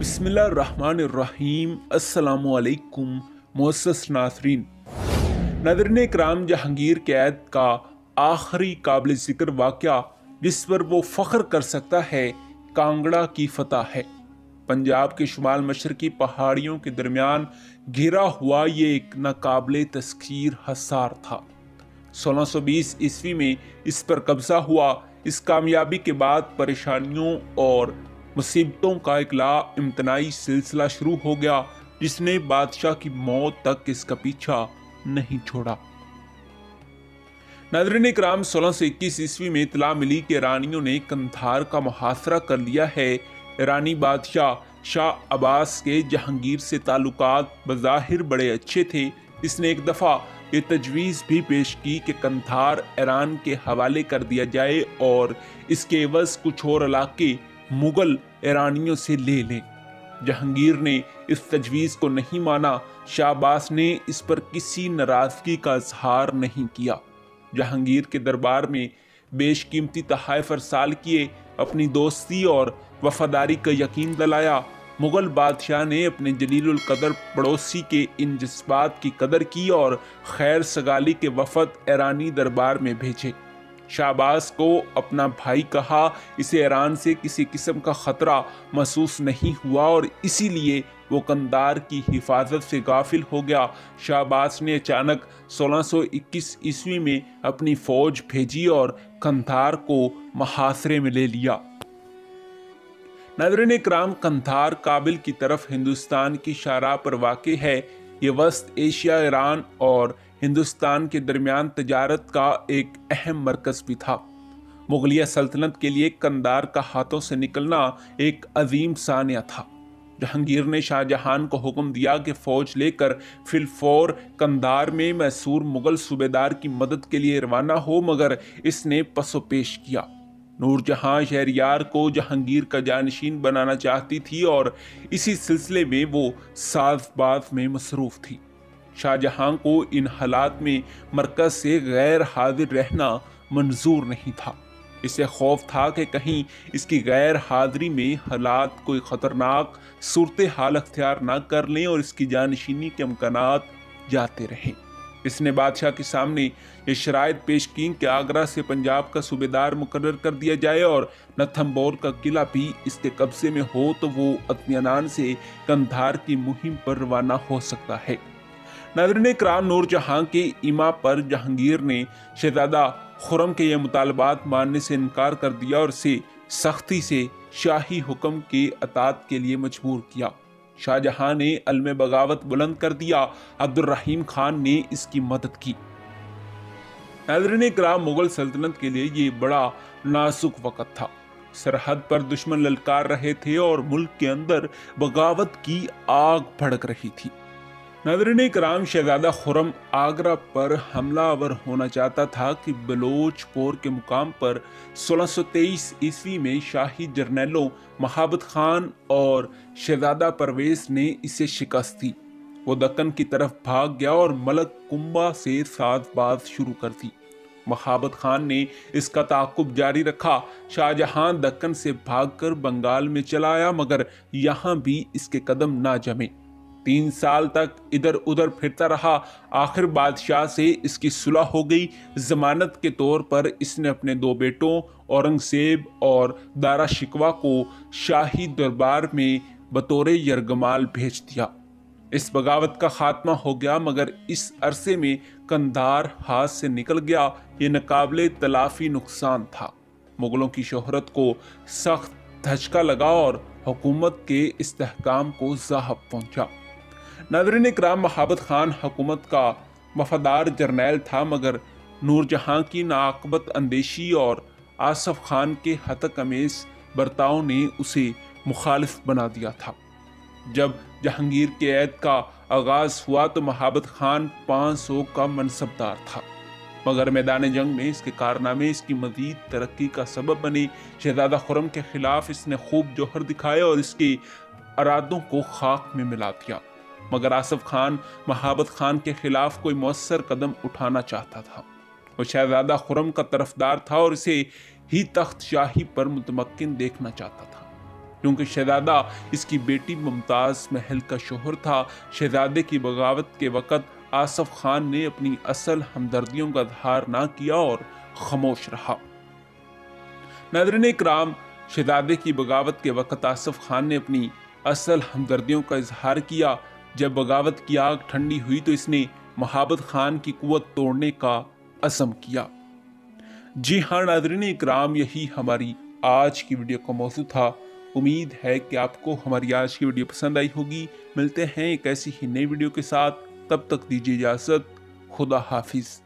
बिस्मिल्लाहिर्रहमानिर्रहीम। अस्सलामुअलैकुम मुअस्सस नाज़रीन। नाज़रीन इकराम, जहांगीर के ऐद का आखिरी काबिल ज़िक्र वाक़या जिस पर वो फ़ख्र कर सकता है, कांगड़ा की फतह है। पंजाब के शुमाल मशरकी पहाड़ियों के दरमियान घिरा हुआ ये एक नाकाबिल तस्खीर हसार था। 1620 ईस्वी में इस पर कब्जा हुआ। इस कामयाबी के बाद परेशानियों और मुसीबतों का एक लाइम्तनाई सिलसिला शुरू हो गया, जिसने बादशाह की मौत तक इसका पीछा नहीं छोड़ा। नाज़रीन इकराम, 1621 ईस्वी में इत्तला मिली कि ईरानियों ने कंधार का मुहासरा कर लिया है। ईरानी बादशाह शाह अब्बास के जहांगीर से ताल्लुकात बज़ाहिर बड़े अच्छे थे। इसने एक दफ़ा ये तजवीज़ भी पेश की कि कंधार ईरान के हवाले कर दिया जाए और इसके एवज़ कुछ और इलाके मुगल ईरानियों से ले लें। जहांगीर ने इस तजवीज़ को नहीं माना। शाह अब्बास ने इस पर किसी नाराज़गी का इजहार नहीं किया। जहांगीर के दरबार में बेशकीमती तोहफ़े अरसाल किए, अपनी दोस्ती और वफादारी का यकीन दिलाया। मुगल बादशाह ने अपने जलीलुल कदर पड़ोसी के इन जज्बात की कदर की और खैर सगाली के वफद ईरानी दरबार में भेजे। शाह अब्बास को अपना भाई कहा। इसे ईरान से किसी किस्म का ख़तरा महसूस नहीं हुआ और इसीलिए वो कंधार की हिफाजत से गाफिल हो गया। शाह अब्बास ने अचानक 1621 ईस्वी में अपनी फ़ौज भेजी और कंधार को मुहासरे में ले लिया। नाज़रीन इकराम, कंधार काबिल की तरफ हिंदुस्तान की शाहराह पर वाक़े है। ये वस्त एशिया, ईरान और हिंदुस्तान के दरमियान तजारत का एक अहम मरकज़ भी था। मुगलिया सल्तनत के लिए कंधार का हाथों से निकलना एक अजीम सानिया था। जहांगीर ने शाहजहां को हुक्म दिया कि फ़ौज लेकर फिलफौर कंधार में मैसूर मुगल सूबेदार की मदद के लिए रवाना हो, मगर इसने पसोपेश किया। नूरजहां शहरयार को जहांगीर का जानशीन बनाना चाहती थी और इसी सिलसिले में वो साज़बाज़ में मसरूफ़ थी। शाहजहां को इन हालात में मरकज़ से गैर हाजिर रहना मंजूर नहीं था। इसे खौफ था कि कहीं इसकी गैर हाजिरी में हालात कोई ख़तरनाक सूरत हाल अख्तियार ना कर लें और इसकी जानशीनी के इम्कानात जाते रहें। इसने बादशाह के सामने ये शराइत पेश की कि आगरा से पंजाब का सूबेदार मुकर्रर कर दिया जाए और नथम्बोर का किला भी इसके कब्जे में हो तो वो अत्मिनान से कंधार की मुहिम पर रवाना हो सकता है। नाज़रीन इकराम, नूरजहां के इमा पर जहांगीर ने शहजादा खुर्रम के ये मुतालबात मानने से इनकार कर दिया और इसे सख्ती से शाही हुक्म के अतात के लिए मजबूर किया। शाहजहां ने अलम बगावत बुलंद कर दिया। अब्दुर्रहीम खान ने इसकी मदद की। नाज़रीन इकराम, मुगल सल्तनत के लिए ये बड़ा नाजुक वक़्त था। सरहद पर दुश्मन ललकार रहे थे और मुल्क के अंदर बगावत की आग भड़क रही थी। नाज़रीन इकराम, शहजादा खुर्रम आगरा पर हमलावर होना चाहता था कि बलोचपुर के मुकाम पर 1623 ईस्वी में शाही जर्नैलों महाबत खान और शहजादा परवेज़ ने इसे शिकस्त दी। वो दक्कन की तरफ भाग गया और मलक कुंबा से साज़बाज़ शुरू कर दी। महाबत खान ने इसका ताक़ुब जारी रखा। शाहजहां दक्कन से भागकर बंगाल में चला आया, मगर यहाँ भी इसके कदम ना जमे। 3 साल तक इधर उधर फिरता रहा। आखिर बादशाह से इसकी सुलह हो गई। जमानत के तौर पर इसने अपने 2 बेटों औरंगजेब और दारा शिकवा को शाही दरबार में बतौर यरगमाल भेज दिया। इस बगावत का खात्मा हो गया, मगर इस अरसे में कंधार हाथ से निकल गया। ये नाकाबिल तलाफी नुकसान था। मुगलों की शोहरत को सख्त धचका लगा और हुकूमत के इस्तेहकाम को ज़ाहब पहुंचा। नाज़रीन इकराम, महाबत खान हुकूमत का वफादार जर्नैल था, मगर नूरजहां की नाअक़बत अंदेशी और आसफ खान के हतक अमेज़ बर्ताव ने उसे मुखालिफ बना दिया था। जब जहांगीर के ऐद का आगाज़ हुआ तो महाबत खान 500 का मनसबदार था, मगर मैदान जंग में इसके कारनामे इसकी मज़ीद तरक्की का सबब बने। शहजादा खुर्रम के खिलाफ इसने खूब जौहर दिखाए और इसके अरादों को खाक में मिला दिया, मगर आसफ खान महाबत खान के खिलाफ कोई मौसर कदम उठाना चाहता था। वो शहजादा खुर्रम का तरफदार था और इसे ही तख्त शाही पर मुतमक्किन देखना चाहता था। کیونکہ شہزادہ اس کی بیٹی ممتاز محل کا شوہر تھا۔ شہزادے کی بغاوت کے وقت آصف خان نے اپنی اصل ہمدردیوں کا اظہار نہ کیا اور خاموش رہا۔ ناظرین اکرام، شہزادے کی بغاوت کے وقت آصف خان نے اپنی اصل ہمدردیوں کا اظہار کیا۔ جب بغاوت کی آگ ٹھنڈی ہوئی تو اس نے مہابت خان کی قوت توڑنے کا عزم کیا۔ جی ہاں ناظرین اکرام، یہی ہماری آج کی ویڈیو کا موضوع تھا۔ امید ہے کہ آپ کو ہماری آج کی ویڈیو پسند آئی ہوگی۔ ملتے ہیں ایک ایسی ہی نئی ویڈیو کے ساتھ، تب تک دیجیے اجازت۔ خدا حافظ۔